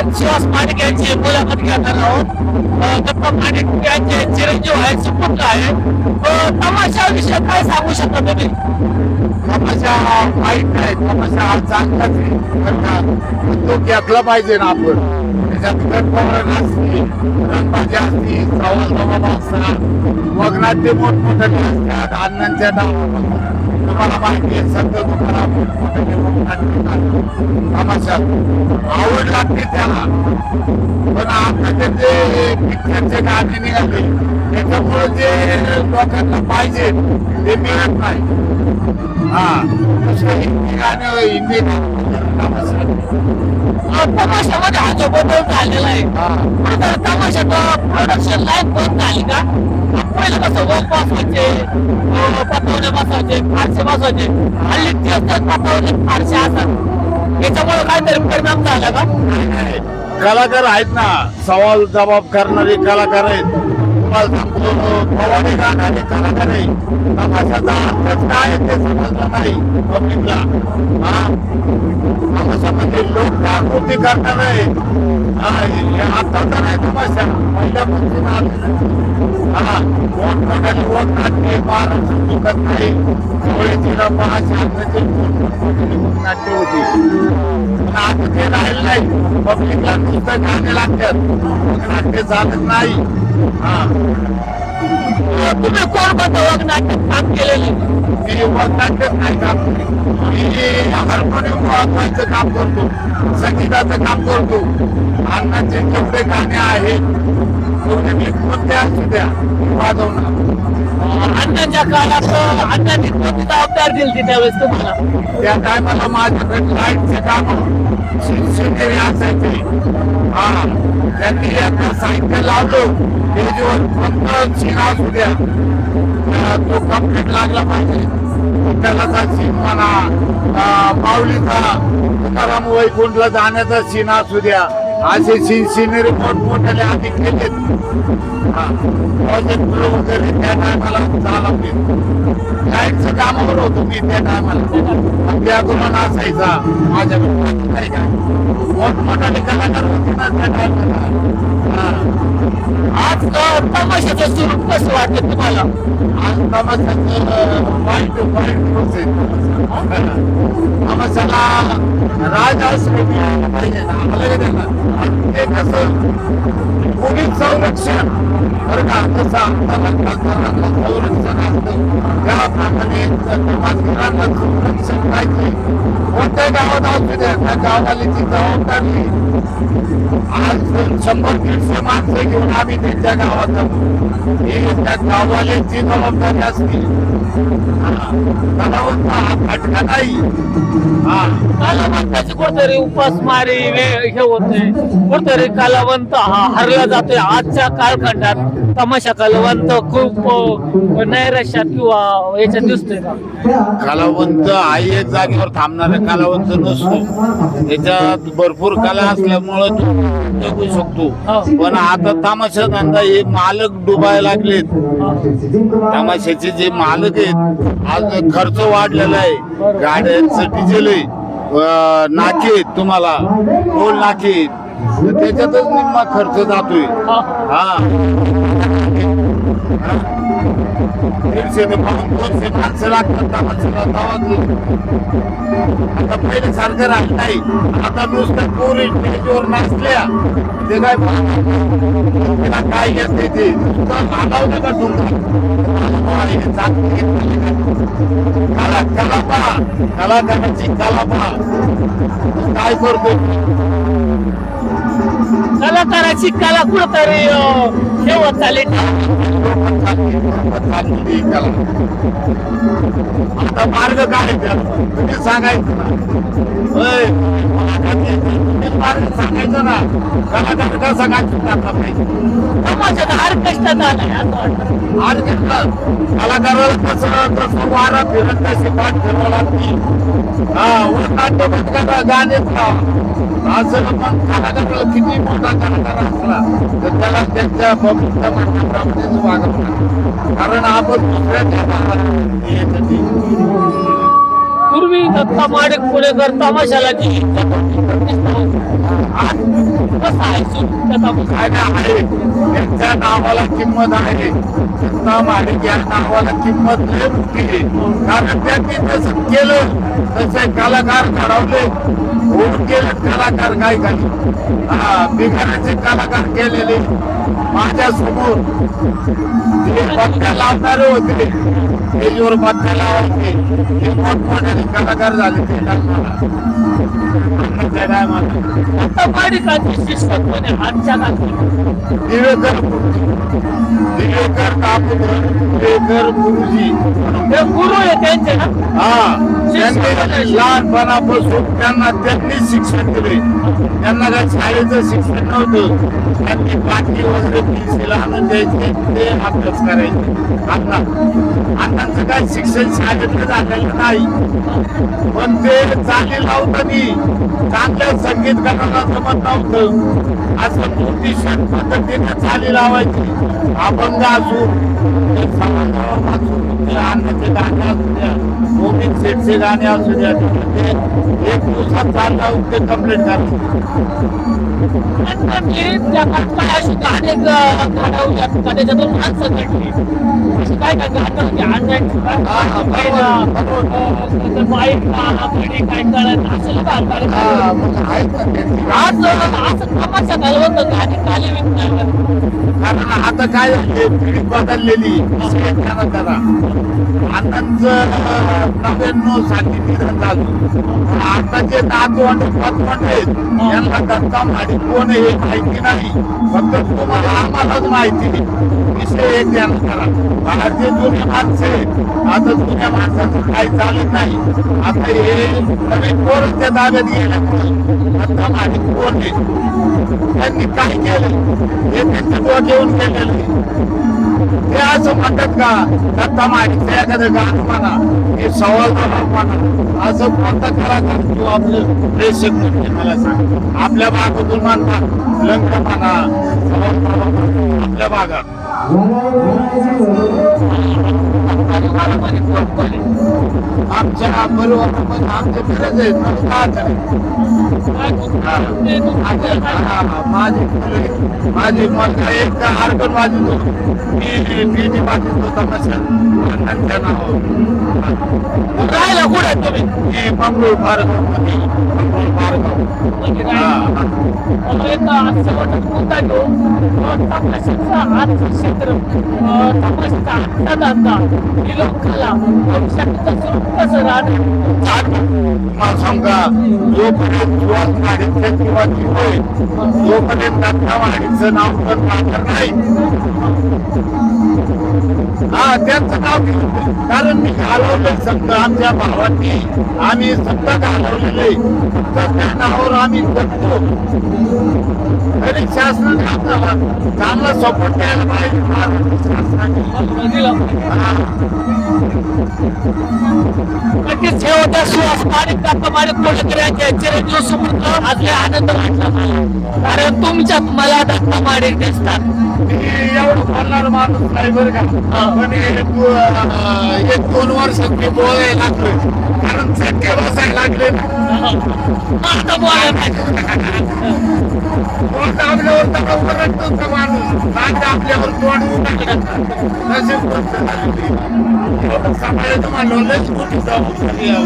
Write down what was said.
आपण सुहास माणिक यांची मुलाखत घेणार आहोत. दत्ता माणिक यांचे चिरंजीव आहेत, सुपुत्र आहे. तमाशा विषय काय सांगू शकता तुम्ही? तमाशा वाईट नाही, तमाशा हा चांगलाच आहे. बरं का? तो घेतला पाहिजे ना आपण. त्याच्यात गटपवरण असते, रंगबाजी असते, सवाल जबाब असतात, वगनाट्य मोठमोठे असतात, अण्णांच्या नावापासून तुम्हाला माहिती आहे. संत तुकाराम मोठमोठे तमाशात आवड लागते त्याला. पण आता ते पिक्चरचे गाणे निघाले त्याच्यामुळे जे लोकांना पाहिजे ते मिळत नाही. हा हिंदी गाणं, हिंदी तमाशामध्ये हा जो बदल झालेला आहे, आता तमाशाचं प्रोडक्शन लाईन बंद झाली का? पहिलं कसं वक बसवायचे, पतवणे बसवायचे, फारसे बसवायचे, हल्ली ते पतवणे फारसे असतात. याच्यामुळे काहीतरी परिणाम झाला का? कलाकार आहेत ना, सवाल जबाब करणारे कलाकार आहेत. तुम्हाला सांगतो, फवारणी गाणारे कलाकार आहे. तमाशाचा अर्थच काय ते समजलं नाही पब्लिकला. हा तमाशामध्ये लोक जागृती करणार आहे. आताचा नाही तमाशा, पहिल्यापासून हा मोठमोठ्याने वोट नाट्य फार चुकत नाही. डोळ्याची रंबा शांततेची नाट्य होती. आता ते राहिलं नाही. पब्लिकला नुसतं गाणे लागतात, नाट्य चालत नाही. तुम्ही कोण बदल नाट्यात काम केलेले? मी वगनाट्यच नाही काम केले. मी हार्मोनियम वाजवायचं काम करतो, संगीताचं काम करतो. अण्णांचे जेवढे गाणे आहेत तेवढे मी कोणते असू द्या वाजवणार. अण्णांच्या काळात अण्णांनी कोणती जबाबदारी दिली त्यावेळेस तुम्हाला? त्या टायमाला माझ्याकडे लाईटचे काम शिक्षण असायचे. हा त्यांनी एकदा साहित्य लावलो, ते जीवन फक्त शिना असू द्या, तो कम्प्लीट लागला पाहिजे. त्याला सीन म्हणा, माऊलीचा तुकाराम वैकुंठला जाण्याचा सीन असू द्या, असे सीन सिनेरी मोठमोठ्याने आधी केलेत. प्रोजेक्ट वगैरे त्या टायमाला चालवले. लाईटचं कामावर होतो मी त्या टायमाला. त्या गुमान असायचा माझ्याकडे. काय मोठमोठाले कलाकार होते ना त्या टायमाला. आज तमाशाचं स्वरूप कसं वाटतं तुम्हाला? आज तमाशाचं वाईट प्रोसेस. तमाशाला राज असं पाहिजे ना आम्हाला. ते कसं पोलीस संरक्षण बरं का, तसं संरक्षण असतं त्याप्रमाणे तमाशगीरांना संरक्षण पाहिजे. कोणत्या गावात असू द्या, त्या गावालीची जबाबदारी. आज 100-150 माणसं घेऊन आम्ही त्यांच्या गावात जातो, हे त्या गाववाल्यांची जबाबदारी असते. कलावंत हा फटका नाही. कलावंताची कुठतरी उपासमारी हे होते, कुठतरी कलावंत हरला जातोय. आजच्या कालखंडात तमाशा कलावंत खूप नैराश्यात किंवा याच्यात दिसतोय का? कलावंत आई एक जागेवर थांबणारे कलावंत नसतो. त्याच्यात भरपूर कला असल्यामुळं तो जगू शकतो. पण आता तमाशा धंदा हे मालक डुबायला लागलेत. तमाशाचे जे मालक आहेत, आज खर्च वाढलेला आहे. गाड्यांचं डिझेल आहे, नाके तुम्हाला टोल नाके, त्याच्यातच निम्मा खर्च जातोय. हा 150 माणसं लागतात तमाशाला गावातली. आता पहिले सारखं राहत नाही. आता नुसतं पोरी स्टेजवर नाचल्या ते काय काय घेते ते मागावलं का कला पहा, कलाकाराची कला पहा काय करतो. कलाकाराची कला कुठतरी ठेवत चालेल. आता मार्ग काय तुम्ही सांगायचं ना, मार्ग सांगायचं ना. कलाकार कसा काय टाकला पाहिजे. तमाशात ऑर्केस्ट्रा ऑर्केस्ट्रा कलाकाराला कसं कसं वारा फिरत कशी पाठ फिरवा लागती. गाणेच असं मग कलाकाराला किती मोठा कलाकार असला तर त्याला त्यांच्या पब्लिकच्या माध्यमातूनच वागवणार. कारण आपण दुसऱ्या पूर्वी दत्ता माणिक पुणेकर तमाशाला कसं आहे काय नाही आहे त्यांच्या नावाला किंमत आहे दत्ता माडिक या नावाला किंमत लय मोठी आहे कारण त्यांनी तसं केलं तसे कलाकार घडवले होऊन गेले कलाकार काय काही बिघाडाचे कलाकार केलेले माझ्या समोर जे पत्त्या लावणारे होते स्टेजवर पत्त्या लावायचे ते मोठमोठे कलाकार झाले ते आता माडिकांचे शिष्य कोणी आजच्या दिवेकर दिवेकर गुरुजी हे गुरु आहे त्यांचे ना त्यांनी लहानपणापासून त्यांनी शिक्षण दिले त्यांना काय शाळेचं शिक्षण नव्हतं त्यांनी बाकी वगैरे पेन्सिल आणून द्यायचे ते अभ्यास करायचे अण्णांचं काय शिक्षण शाळेतलं झालेलं नाही पण ते चाली लावतानी चांगल्या संगीतकारांना जमत नव्हतं असं मोठीशन पद्धतीने चाली लावायची अभंग असू अण्णाचे गाणे असू द्या मोमिन शेठचे गाणे असू द्या एक दिवसात चालला ते कम्प्लीट करायचे त्याच्यातून माणसं घडली काय काय गाणं म्हणजे काय कळत असेल का आज असं तमाशा घालवत गाणी काली कारण आता काय पिढी बदललेली करा आताच 99 साली निधन झालं आता जे नातू आणि पतवंड आहेत यांना दत्ता माडिक कोण हे माहिती नाही फक्त तुम्हाला आम्हालाच माहिती विषय एक ध्यान करा भारतीय जुने माणसे आता जुन्या माणसाचं काही चालत नाही आता हे नवीन पोरच्या ताब्यात गेल्यामुळे दत्ता माडिक कोण आहे त्यांनी काय केलं हे त्यांच्या डोक्यावरून केलेलं ते असं म्हणतात का दत्ता माडिकचं एखादं गाणं म्हणा हे सवाल म्हणा असं कोणता कलाकार किंवा आपलं प्रेक्षक म्हणजे मला सांग आपल्या भागातून म्हणतात लंक म्हणा आपल्या भागात आमच्या बरोबर आमचे खरंच माझी मला एक हार्गन वाजतो मी वाजतो तमाशा त्यांच्या नावावर राहिला कुठे तुम्ही हे मंगळूर भारत समजा जोपर्यंत किंवा जोपर्यंत दत्ता माडिकचं नाव पण मात्र नाही त्यांचं नाव कारण मी घालवलंय समजा आमच्या भावांनी आम्ही समजा घालवलेले तर त्या नावावर आम्ही जगतो तरी शासनाने आपल्याला चांगला सपोर्ट द्यायला पाहिजे नक्कीच हे होत्या सुहास माडिक दत्ता माडिक कोल्हटकर यांचे चिरंजीव सुपुत्र आज लय आनंद वाटला मला कारण तुमच्यात मला दत्ता माडिक दिसतात एवढं बोलणार माणूस नाही बरं का पण 1-2 वर्ष मी बोलायला लागलोय कारण चटके बसायला लागले आता बोलायला आपल्यावर माणूस आपल्यावर तोंड सांभाळायचं म्हणलं लयच मोठी जबाबदारी आहे.